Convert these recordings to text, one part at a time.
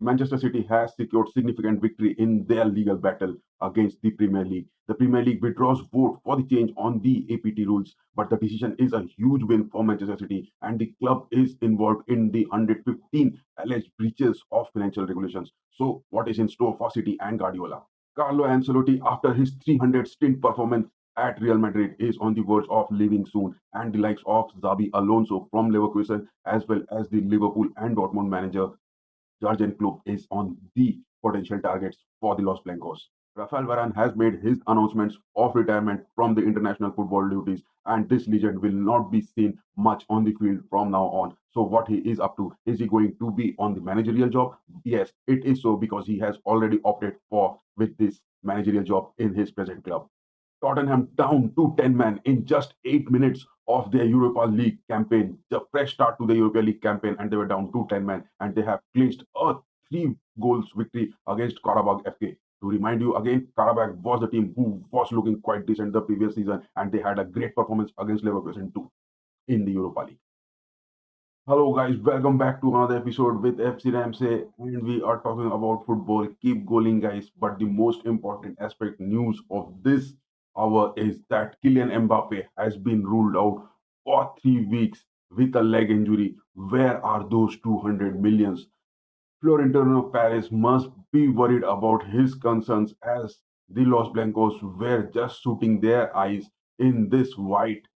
Manchester City has secured significant victory in their legal battle against the Premier League. The Premier League withdraws vote for the change on the APT rules, but the decision is a huge win for Manchester City, and the club is involved in the 115 alleged breaches of financial regulations. So, what is in store for City and Guardiola? Carlo Ancelotti, after his 300 stint performance at Real Madrid, is on the verge of leaving soon, and the likes of Xabi Alonso from Leverkusen, as well as the Liverpool and Dortmund manager Jurgen Klopp, is on the potential targets for the Los Blancos. Rafael Varane has made his announcements of retirement from the international football duties, and this legend will not be seen much on the field from now on. So, what he is up to? Is he going to be on the managerial job? Yes, it is so, because he has already opted for with this managerial job in his present club. Tottenham down to 10 men in just 8 minutes of their Europa League campaign. The fresh start to the Europa League campaign, and they were down to 10 men, and they have clinched a 3 goals victory against Karabakh FK. To remind you again, Karabakh was the team who was looking quite decent the previous season, and they had a great performance against Leverkusen too in the Europa League. Hello guys, welcome back to another episode with FC RAMSAY, and we are talking about football. Keep going guys, but the most important aspect news of this hour is that Kylian Mbappé has been ruled out for 3 weeks with a leg injury. Where are those 200 millions? Florentino Perez must be worried about his concerns, as the Los Blancos were just shooting their eyes in this white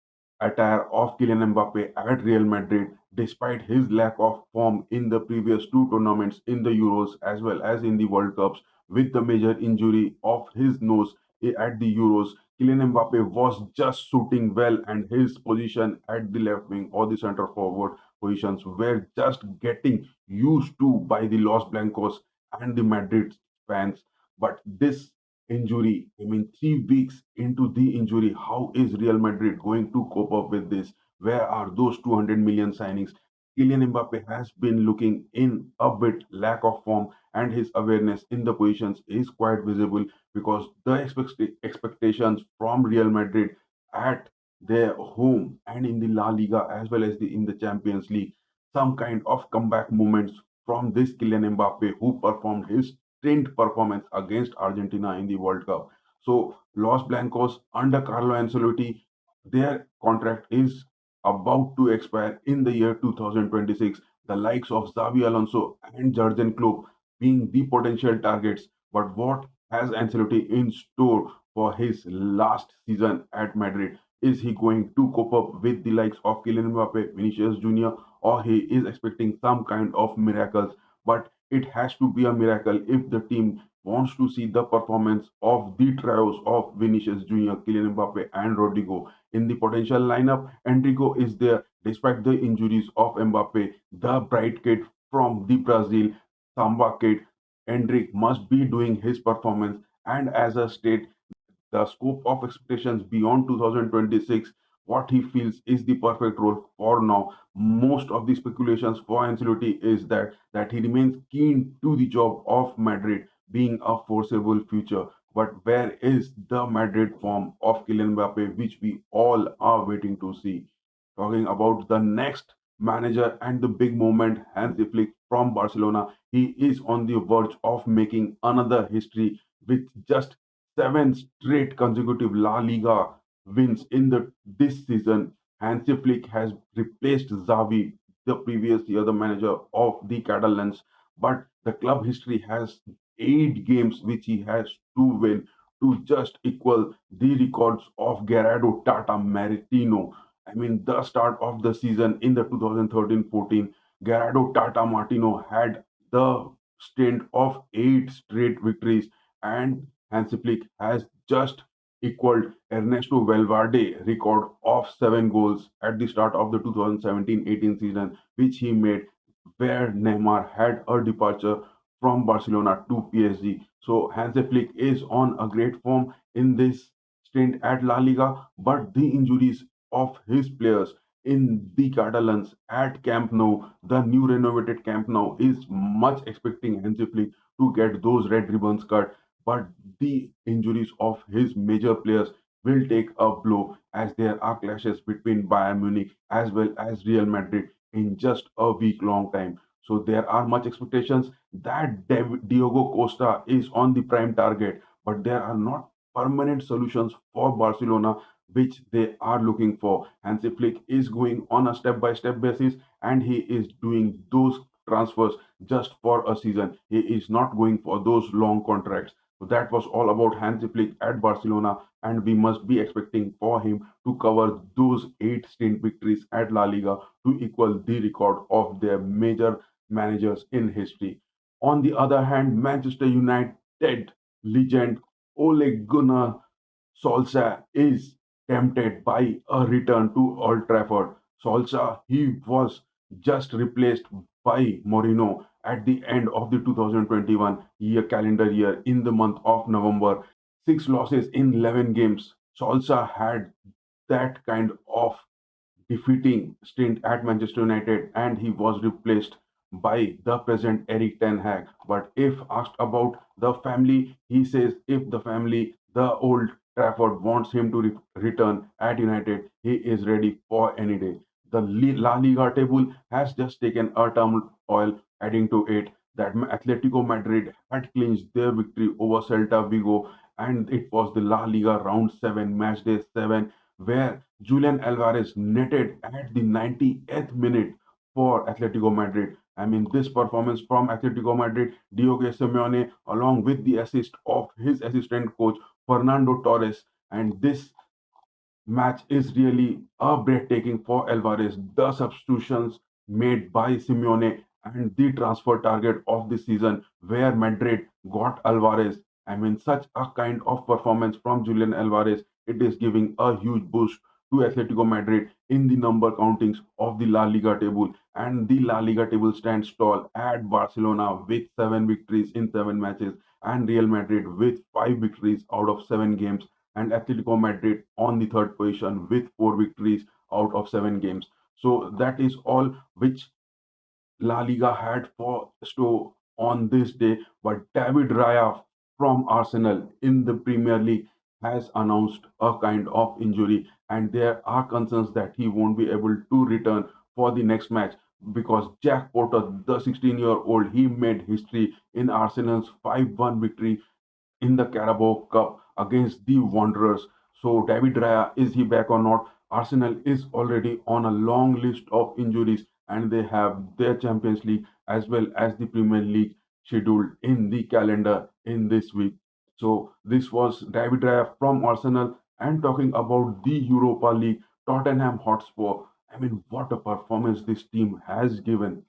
attire of Kylian Mbappe at Real Madrid, despite his lack of form in the previous two tournaments in the Euros as well as in the World Cups. With the major injury of his nose at the Euros, Kylian Mbappe was just shooting well, and his position at the left wing or the center forward positions were just getting used to by the Los Blancos and the Madrid fans. But this injury, I mean, 3 weeks into the injury, how is Real Madrid going to cope up with this? Where are those 200 million signings? Kylian Mbappe has been looking in a bit lack of form, and his awareness in the positions is quite visible, because the expectations from Real Madrid at their home and in the La Liga as well as in the Champions League, some kind of comeback moments from this Kylian Mbappe, who performed his stint performance against Argentina in the World Cup. So Los Blancos under Carlo Ancelotti, their contract is about to expire in the year 2026. The likes of Xavi Alonso and Jurgen Klopp being the potential targets. But what has Ancelotti in store for his last season at Madrid? Is he going to cope up with the likes of Kylian Mbappe, Vinicius Jr., or he is expecting some kind of miracles? But it has to be a miracle if the team wants to see the performance of the trios of Vinicius Jr., Kylian Mbappe, and Rodrigo in the potential lineup. Enrico is there despite the injuries of Mbappe, the bright kid from the Brazil, Samba kid. Endrick must be doing his performance, and as a state, the scope of expectations beyond 2026, what he feels is the perfect role for now. Most of the speculations for Ancelotti is that he remains keen to the job of Madrid, being a foreseeable future. But where is the Madrid form of Kylian Mbappe, which we all are waiting to see? Talking about the next manager and the big moment, Hansi Flick from Barcelona, he is on the verge of making another history with just 7 straight consecutive La Liga wins in the this season. Hansi Flick has replaced Xavi, the previous year the manager of the Catalans, but the club history has 8 games which he has to win to just equal the records of Gerardo Tata Martino. I mean, the start of the season in the 2013-14, Gerardo Tata Martino had the stint of 8 straight victories, and Hansi Flick has just equaled Ernesto Valverde record of 7 goals at the start of the 2017-18 season, which he made where Neymar had a departure from Barcelona to PSG. So Hansi Flick is on a great form in this stint at La Liga, but the injuries of his players in the Catalans at Camp Nou, the new renovated Camp Nou, is much expecting Hansi Flick to get those red ribbons cut, but the injuries of his major players will take a blow, as there are clashes between Bayern Munich as well as Real Madrid in just a week long time. So there are much expectations that Diogo Costa is on the prime target, but there are not permanent solutions for Barcelona which they are looking for. Hansi Flick is going on a step-by-step basis, and he is doing those transfers just for a season. He is not going for those long contracts. So that was all about Hansi Flick at Barcelona, and we must be expecting for him to cover those eight stint victories at La Liga to equal the record of their major managers in history. On the other hand, Manchester United legend Ole Gunnar Solskjaer is tempted by a return to Old Trafford. Solskjaer, he was just replaced by Mourinho at the end of the 2021 year calendar year in the month of November. Six losses in 11 games. Solskjaer had that kind of defeating stint at Manchester United, and he was replaced by the present Eric Ten Hag. But if asked about the family, he says if the family, the old Trafford wants him to return at United, he is ready for any day. The La Liga table has just taken a turmoil, adding to it that Atletico Madrid had clinched their victory over Celta Vigo, and it was the La Liga round 7, match day 7, where Julian Alvarez netted at the 90th minute for Atletico Madrid. I mean, this performance from Atletico Madrid, Diogo Simeone, along with the assist of his assistant coach Fernando Torres, and this match is really a breathtaking for Alvarez. The substitutions made by Simeone and the transfer target of the season, where Madrid got Alvarez. I mean, such a kind of performance from Julian Alvarez, it is giving a huge boost to Atletico Madrid in the number countings of the La Liga table. And the La Liga table stands tall at Barcelona with 7 victories in 7 matches, and Real Madrid with 5 victories out of 7 games, and Atletico Madrid on the third position with 4 victories out of 7 games. So that is all which La Liga had for Stowe on this day. But David Raya from Arsenal in the Premier League has announced a kind of injury, and there are concerns that he won't be able to return for the next match because Jack Porter, the 16-year-old, he made history in Arsenal's 5-1 victory in the Carabao Cup against the Wanderers. So David Raya, is he back or not? Arsenal is already on a long list of injuries, and they have their Champions League as well as the Premier League scheduled in the calendar in this week. So this was David Raya from Arsenal, and talking about the Europa League, Tottenham Hotspur. I mean, what a performance this team has given.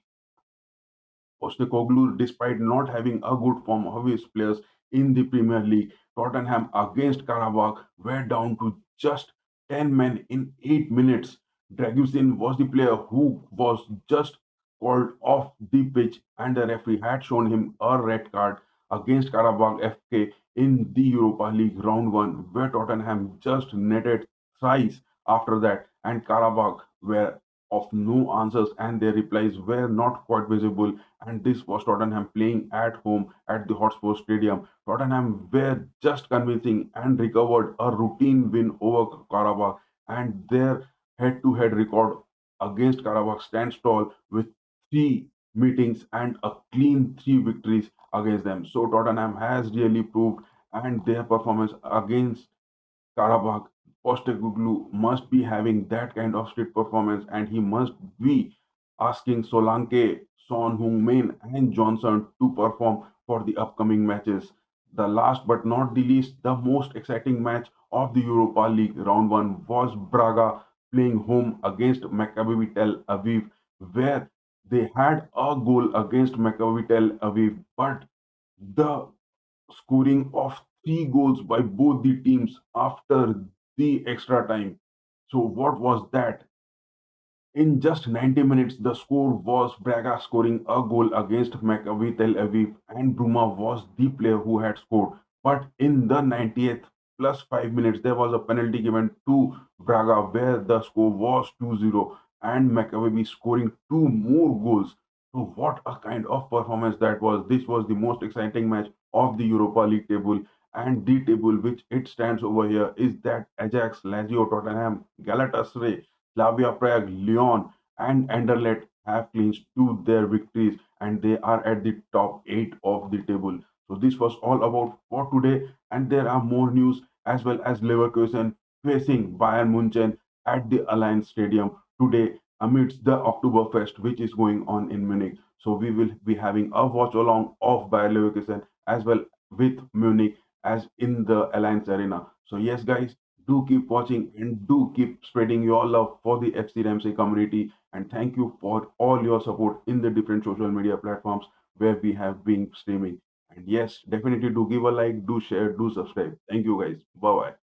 Postecoglou, despite not having a good form of his players in the Premier League, Tottenham against Karabakh were down to just 10 men in 8 minutes. Dragusin was the player who was just called off the pitch, and the referee had shown him a red card against Karabakh FK in the Europa League round 1, where Tottenham just netted thrice after that, and Karabakh were of no answers, and their replies were not quite visible. And this was Tottenham playing at home at the Hotspur Stadium. Tottenham were just convincing and recovered a routine win over Karabakh, and their head-to-head record against Karabakh stands tall with 3 meetings and a clean 3 victories against them. So Tottenham has really proved, and their performance against Karabakh, Postecoglou must be having that kind of street performance, and he must be asking Solanke, Son Heung-min, and Johnson to perform for the upcoming matches. The last but not the least, the most exciting match of the Europa League round 1 was Braga playing home against Maccabi Tel Aviv, where they had a goal against Maccabi Tel Aviv, but the scoring of 3 goals by both the teams after the extra time. So, what was that? In just 90 minutes, the score was Braga scoring a goal against Maccabi Tel Aviv, and Bruma was the player who had scored. But in the 90th plus 5 minutes, there was a penalty given to Braga where the score was 2-0, and Maccabi scoring 2 more goals. So, what a kind of performance that was! This was the most exciting match of the Europa League table, and the table which it stands over here is that Ajax, Lazio, Tottenham, Galatasaray, Slavia Prague, Lyon, and Anderlecht have clinched 2 their victories, and they are at the top 8 of the table. So this was all about for today, and there are more news as well as Leverkusen facing Bayern Munchen at the Allianz Stadium today amidst the Oktoberfest which is going on in Munich. So we will be having a watch along of Bayer Leverkusen as well with Munich as in the Allianz Arena. So yes, guys, do keep watching and do keep spreading your love for the FC Ramsey community. And thank you for all your support in the different social media platforms where we have been streaming. And yes, definitely do give a like, do share, do subscribe. Thank you, guys. Bye bye.